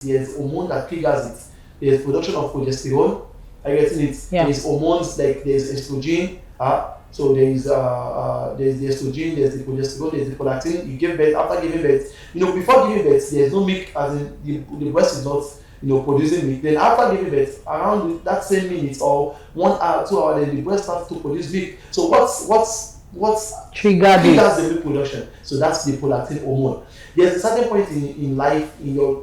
there's hormone that triggers it. There's production of progesterone. Are you getting it? Yeah. There's hormones like there's estrogen. So there's the estrogen, there's the progesterone, there's the prolactin. You give birth. After giving birth, before giving birth, there's no milk, as in the breast is not producing milk. Then after giving birth, around that same minute or 1 hour, 2 hours, then the breast starts to produce milk. So what's Triggered triggers it. the milk production? So that's the prolactin hormone. There's a certain point in life, in your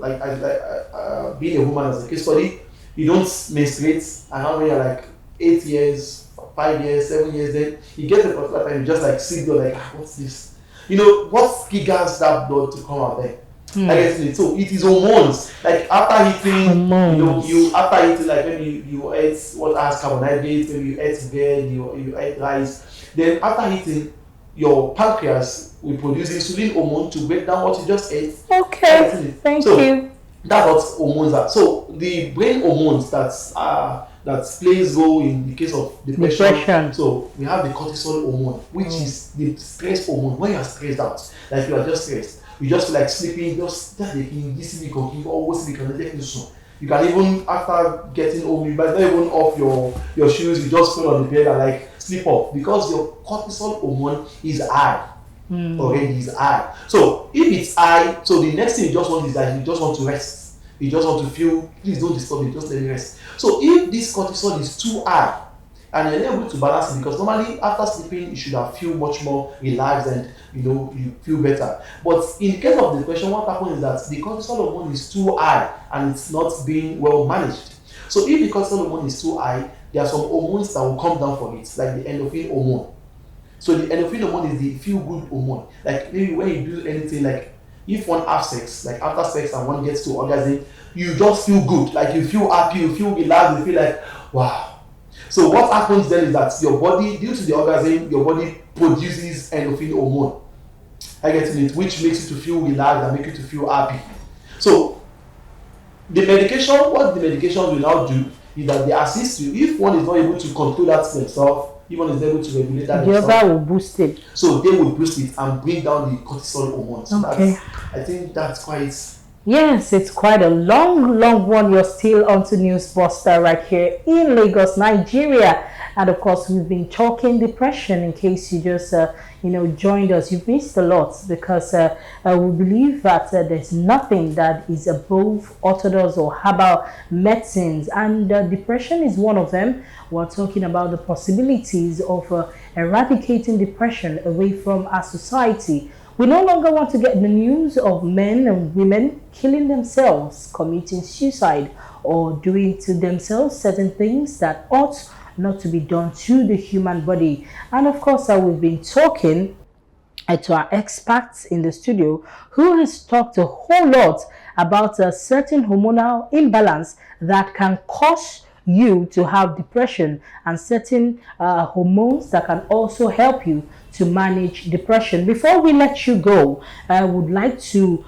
being a woman as a case study, you don't menstruate around when you're like 8 years, 5 years, 7 years. Then you get a particular time, you just like sit there like, what's this? What triggers that blood to come out there? I guess it. So it is hormones. Like after eating, Hormones. you after eating, like maybe you ate what has carbohydrates, maybe you ate bread, you ate rice. Then after eating, your pancreas will produce insulin hormone to break down what you just ate. Okay. Thank you. That's what hormones are. So the brain hormones that plays role in the case of depression. So we have the cortisol hormone, which is the stress hormone. When you are stressed out, like you are just stressed, you just feel like sleeping, just taking this week or almost week and take soon. You can even after getting home, you might not even off your shoes, you just fall on the bed and like sleep off because your cortisol hormone is high. Already is high. So if it's high, so the next thing you just want is that you just want to rest. You just want to feel, please don't disturb me, just let me rest. So if this cortisol is too high and you're not able to balance it, because normally after sleeping you should have feel much more relaxed and you feel better. But in the case of depression, what happens is that the cortisol hormone is too high and it's not being well managed. So if the cortisol hormone is too high, there are some hormones that will come down for it, like the endorphin hormone. So the endorphin hormone is the feel good hormone. Like maybe when you do anything, like if one has sex, like after sex and one gets to orgasm, you just feel good, like you feel happy, you feel relaxed, you feel like wow. So what happens then is that your body, due to the orgasm, your body produces endorphin hormone. I get it, which makes you to feel relaxed and make you to feel happy. So the medication, what the medication will now do is that they assist you. If one is not able to control that themselves, if one is able to regulate that The themselves, other will boost it. so they will boost it and bring down the cortisol hormones. So Okay. I think that's quite. Yes, it's quite a long one. You're still on to Newsbuster right here in Lagos, Nigeria. And of course, we've been talking depression in case you just, joined us. You've missed a lot because we believe that there's nothing that is above orthodox or herbal medicines. And depression is one of them. We're talking about the possibilities of eradicating depression away from our society. We no longer want to get the news of men and women killing themselves, committing suicide, or doing to themselves certain things that ought not to be done to the human body. And of course, we've been talking to our experts in the studio who has talked a whole lot about a certain hormonal imbalance that can cause you to have depression and certain hormones that can also help you to manage depression. Before we let you go, I would like to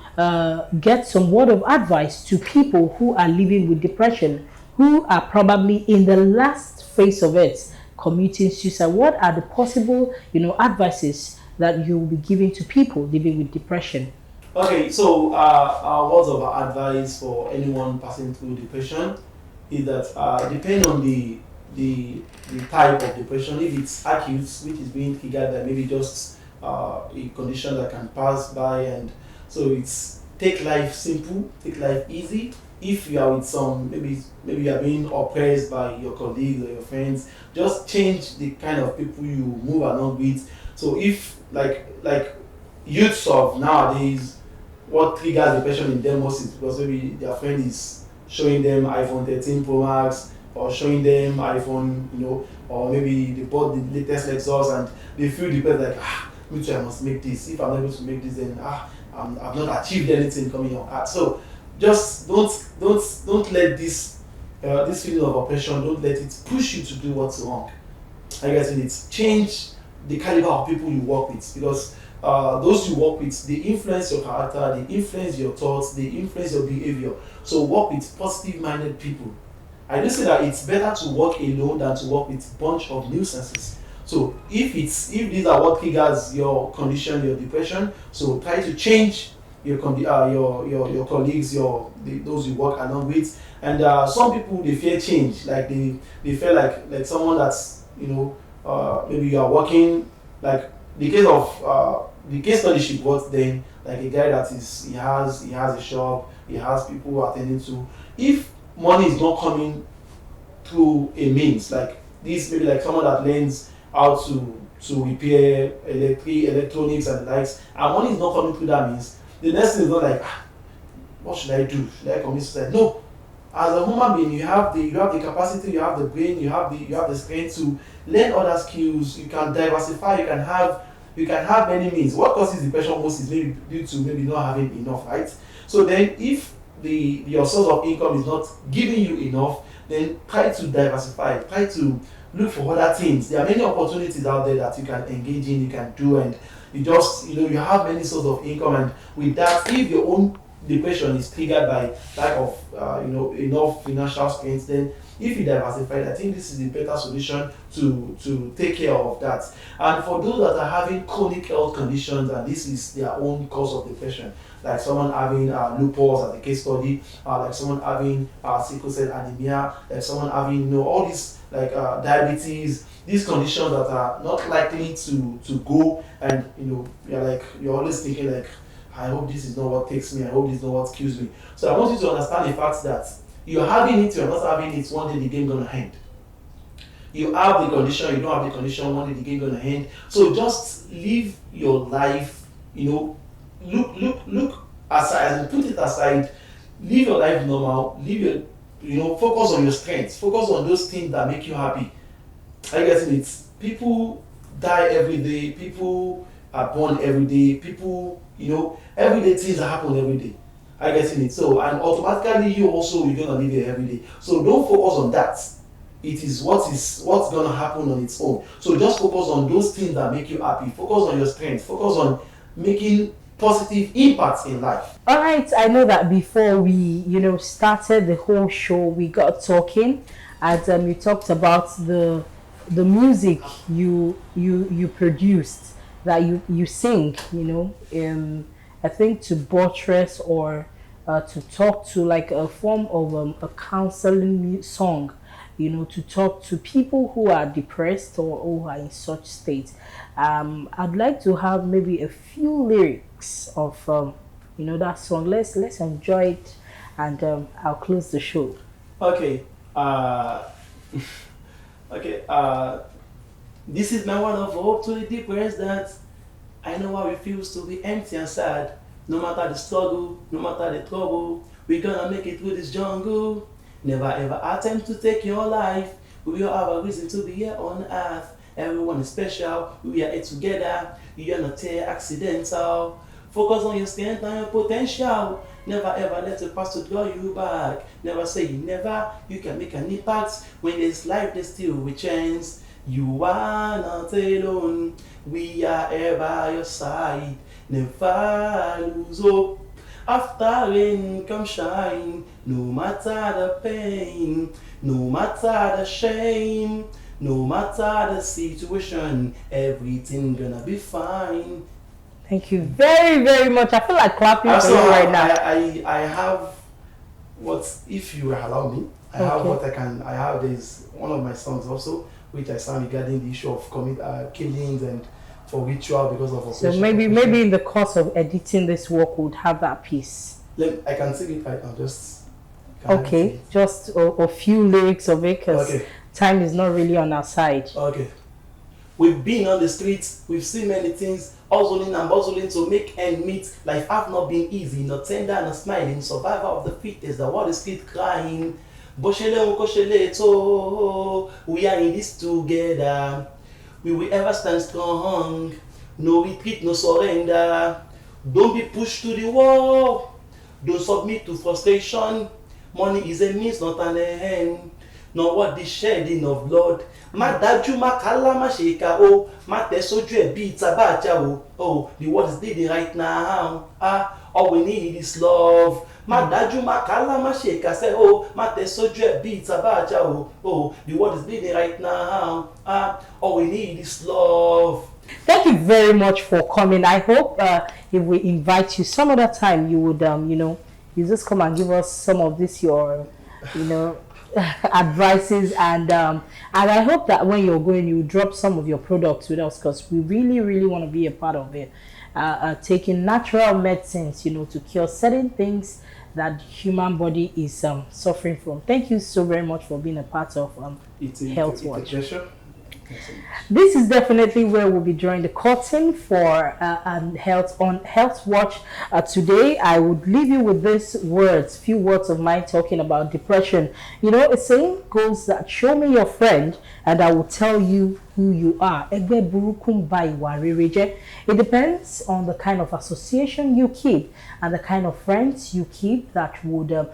get some word of advice to people who are living with depression, who are probably in the last phase of it, committing suicide. What are the possible, advices that you will be giving to people living with depression? Okay, so our words of advice for anyone passing through depression is that depending on the type of depression, if it's acute, which is being triggered by maybe just a condition that can pass by, and so it's take life simple, take life easy. If you are with some, maybe you are being oppressed by your colleagues or your friends, just change the kind of people you move along with. So if like youths of nowadays, what triggers depression in them most is because maybe their friend is showing them iPhone 13 Pro Max or showing them iPhone, or maybe they bought the latest Lexus and they feel depressed like, me too, I must make this. If I'm not able to make this, then I've not achieved anything coming up. So just don't let this feeling of oppression, don't let it push you to do what's wrong. I guess it change the caliber of people you work with, because those you work with, they influence your character, they influence your thoughts, they influence your behavior. So work with positive-minded people. I do say that it's better to work alone than to work with a bunch of nuisances. So if these are what triggers your condition, your depression, so try to change your colleagues, those you work along with. And some people they fear change, like they feel like someone that's maybe you are working like the case study she got then, like a guy that is he has a shop, he has people attending to. If money is not coming through a means like this, maybe like someone that learns how to repair electronics and the likes, and money is not coming through that means, the next thing is not like, what should I do? Should I commit suicide? No. As a human being, you have the capacity, you have the brain, you have the strength to learn other skills. You can diversify. You can have many means. What causes depression most is maybe due to maybe not having enough, right? So then, if your source of income is not giving you enough, then try to diversify. Try to look for other things. There are many opportunities out there that you can engage in, you can do, and you have many sources of income. And with that, if your own depression is triggered by lack of enough financial strength, then if you diversify, I think this is a better solution to take care of that. And for those that are having chronic health conditions and this is their own cause of depression, like someone having lupus as a case study, like someone having sickle cell anemia, like someone having all these like diabetes, these conditions that are not likely to go, and you're always thinking like, I hope this is not what takes me, I hope this is not what kills me. So I want you to understand the fact that you're having it, you're not having it, one day the game gonna end. You have the condition, you don't have the condition, one day the game gonna end. So just live your life, look aside and put it aside, live your life normal, focus on your strengths, focus on those things that make you happy. I guess it. People die every day, people are born every day, people, everyday things that happen every day. I get it. So, and automatically you're gonna live here every day. So don't focus on that. It is what's gonna happen on its own. So just focus on those things that make you happy. Focus on your strength. Focus on making positive impacts in life. All right, I know that before we, started the whole show, we got talking, and you talked about the music you produced, that you sing, I think to buttress or to talk to, like a form of a counseling song, to talk to people who are depressed or who are in such state. I'd like to have maybe a few lyrics of that song. Let's enjoy it, and I'll close the show. Okay. Okay. This is my one of hope to the depressed, that I know how it feels to be empty and sad. No matter the struggle, no matter the trouble, we're gonna make it through this jungle. Never ever attempt to take your life. We all have a reason to be here on earth. Everyone is special, we are here together. You are not here accidental. Focus on your strength and your potential. Never ever let the past to draw you back. Never say never, you can make an impact. When there's life, there's still a chance. You are not alone, we are here by your side. Never lose hope. After rain come shine. No matter the pain, no matter the shame, no matter the situation, everything gonna be fine. Thank you very, very much. I feel like clapping for you right now. I have what, if you allow me, I have what I can. I have this one of my songs also, which I sang regarding the issue of killings and for ritual because of operation. So maybe in the course of editing this work, would have that piece. I can sing it right now. Just a few lyrics of it, because time is not really on our side. Okay. We've been on the streets, we've seen many things, hustling and bustling to make end meet. Life have not been easy, not tender, not smiling. Survivor of the fittest, the world is still crying. We are in this together. We will ever stand strong. No retreat, no surrender. Don't be pushed to the wall. Don't submit to frustration. Money is a means, not an end. Not what the shedding of blood. Ma dájú, ma kálá, ma ṣèkà o. Ma tẹ̀ sójú ẹ̀ bí tabájá o. Oh, the world is bleeding right now. All we need is love. Ma dájú, ma kálá, ma ṣèkà sẹ́ o. Ma tẹ̀ sójú ẹ̀ bí tabájá o. Oh, the world is bleeding right now. All we need is love. Thank you very much for coming. I hope if we invite you some other time, you would, you just come and give us some of this your, you know, advices, and I hope that when you're going, you drop some of your products with us because we really, really want to be a part of it. Taking natural medicines, to cure certain things that human body is suffering from. Thank you so very much for being a part of Health Watch. It's a pleasure. This is definitely where we'll be drawing the curtain for Health Watch today. I would leave you with these words, few words of mine talking about depression. A saying goes that show me your friend and I will tell you who you are. It depends on the kind of association you keep and the kind of friends you keep that would,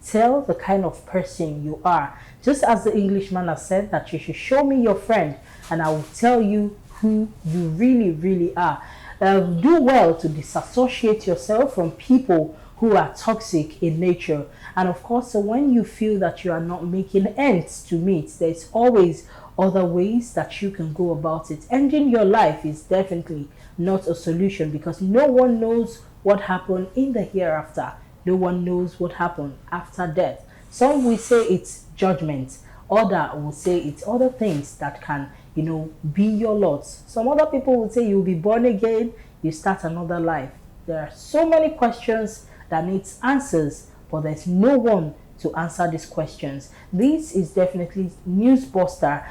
tell the kind of person you are. Just as the Englishman has said that you should show me your friend and I will tell you who you really, really are. Do well to disassociate yourself from people who are toxic in nature. And of course, when you feel that you are not making ends to meet, there's always other ways that you can go about it. Ending your life is definitely not a solution because no one knows what happened in the hereafter. No one knows what happened after death. Some will say it's judgment. Other will say it's other things that can, be your lots. Some other people will say you'll be born again, you start another life. There are so many questions that needs answers, but there's no one to answer these questions. This is definitely Newsbuster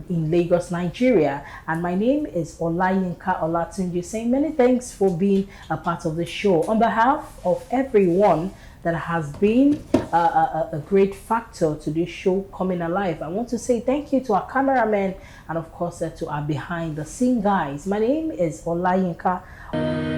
in Lagos, Nigeria, and my name is Olayinka Olatunji, saying many thanks for being a part of the show. On behalf of everyone that has been a great factor to this show coming alive, I want to say thank you to our cameraman and of course to our behind the scene guys. My name is Olayinka.